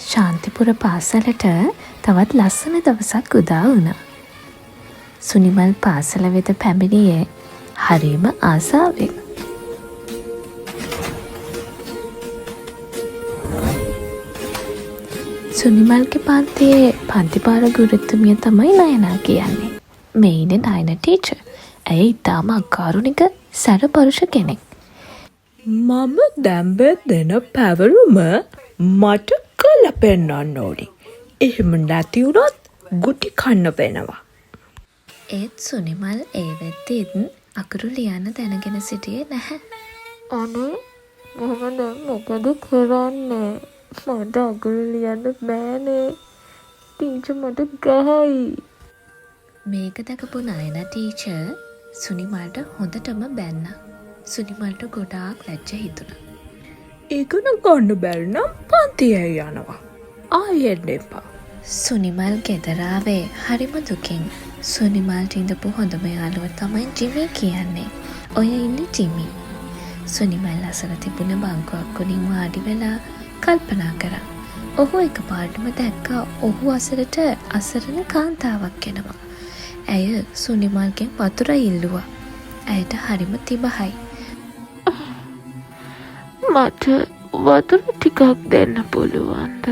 ශාන්තිපුර පාසලට තවත් ලස්සන දවසක් උදා වුණා. සුනිමල් පාසල වෙත පැමිණියේ හරිම ආසාවෙන්. සුනිමල්ගේ පන්තියේ පන්තිපාර ගුරුතුමිය තමයි නයනා කියන්නේ. මේ ඉන්නේ නයන ටීචර්. ඇය ඉතාම අකාරුණික සැරපරුෂ කෙනෙක්. මම දැම්බේ දෙන පැවරුම මට කල පෙන්නන්න ඕනි. එහෙම නැති වුණොත් ගුටි කන්න වෙනවා. ඒත් සුනිමල් ඒ වෙද්දිත් අකුරු ලියන්න දැනගෙන සිටියේ නැහැ. අනේ මම දැන් මොකද කරන්නේ? මට අකුරු ලියන්න බෑනේ. ටීචර් මට ගහයි. මේක දැකපු නයන ටීචර් සුනිමල්ට හොඳටම බැන්නා. සුනිමල්ට ගොඩාක් ලැජ්ජ හිතුණා. ඉගෙන ගන්න බැරි නම් පන්තියේ යනවා. ආයෙත් එපා. සුනිමල් ගෙදර ආවේ හරිම දුකින්. සුනිමල්ට ඉඳපු හොඳම යාළුවා තමයි ජිමි කියන්නේ. ඔය ඉන්නේ ජිමි. සුනිමල් අසල තිබුණ බංකුවක් උඩින් වාඩි වෙලා කල්පනා කරා. ඔහු එකපාරටම දැක්කා ඔහු අසලට අසරණ කාන්තාවක් එනවා. ඇය සුනිමල්ගෙන් වතුර ඉල්ලුවා. ඇයට හරිම තිබහයි. මට වතුර ටිකක් දෙන්න පුළුවන්ද?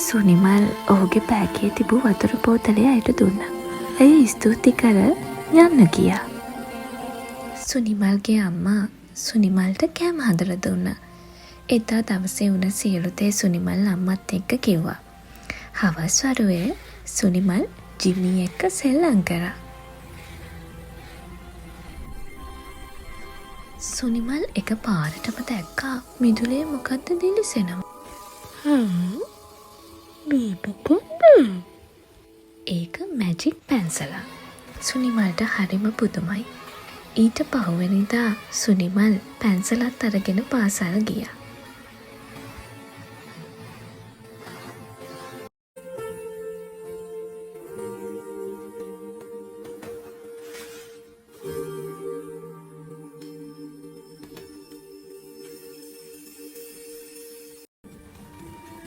සුනිමල් ඔහුගේ බෑගයේ තිබූ වතුර බෝතලය ඇයට දුන්නා. ඇය ස්තුති කර යන්න ගියා. සුනිමල්ගේ අම්මා සුනිමල්ට කෑම හදලා දුන්නා. එදා දවසේ වුණ සියලු දේ සුනිමල් අම්මත් එක්ක කිව්වා. හවස් වරුවේ සුනිමල් ජිමි එක්ක සෙල්ලම් කරා. සුනිමල් එක පාරටම දැක්කා මිදුලේ මොකද්ද දිලිසෙනවා. ඒක මැජික් පැන්සලක්. සුනිමල්ට හරිම පුදුමයි. ඊට පහුවෙනිදා සුනිමල් පැන්සලත් අරගෙන පාසල් ගියා.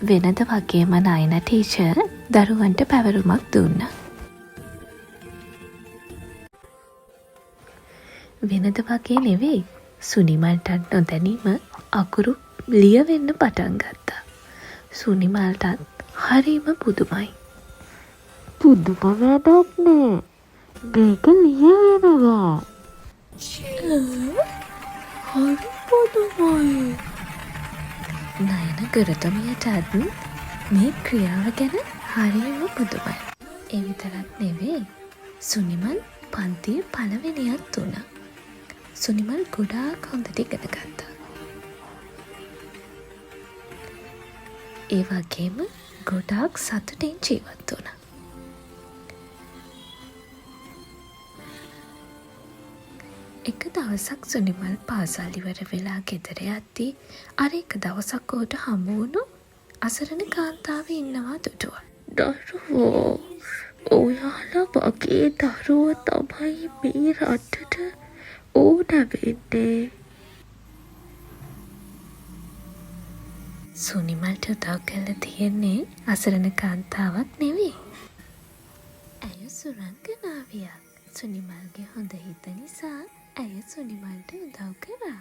වෙනද වගේම නයන ටීචර් දරුවන්ට පැවරුමක් දුන්නා. වෙනද වගේ නෙවෙයි. සුනිමල්ටත් නොදැනීම අකුරු ලියවෙන්න පටන් ගත්තා. සුනිමල්ටත් හරිම පුදුමයි. පුදුම වැඩක් නේ. මේක ලියවෙනවා. හරි පුදුමයි. නයන ගුරුතුමියටත් මේ ක්‍රියාව ගැන හරිම පුදුමයි. ඒ විතරක් නෙවෙයි. සුනිමල් පන්තියේ පළවෙනියක් වුණා. සුනිමල් ගොඩාක් හොඳට ඉගෙන ගත්තා. ඒ වගේම ගොඩාක් සතුටින් ජීවත් වුණා. එක දවසක් සුනිමල් පාසල් ඉවර වෙලා ගෙදර යද්දී අර එක දවසක් ඔහුට හමු වුණු අසරණ කාන්තාව ඉන්නවා දුටුවා. දරුවෝ, ඔයාලා වගේ දරුවෝ තමයි මේ රටට ඕන වෙන්නේ. සුනිමල්ට උදව් කරලා තියෙන්නේ අසරණ කාන්තාවක් නෙවෙයි. ඇය සුරංගනාවියක්. සුනිමල්ගේ හොඳ හිත නිසා ඇය සුනිමල්ට උදව් කරා.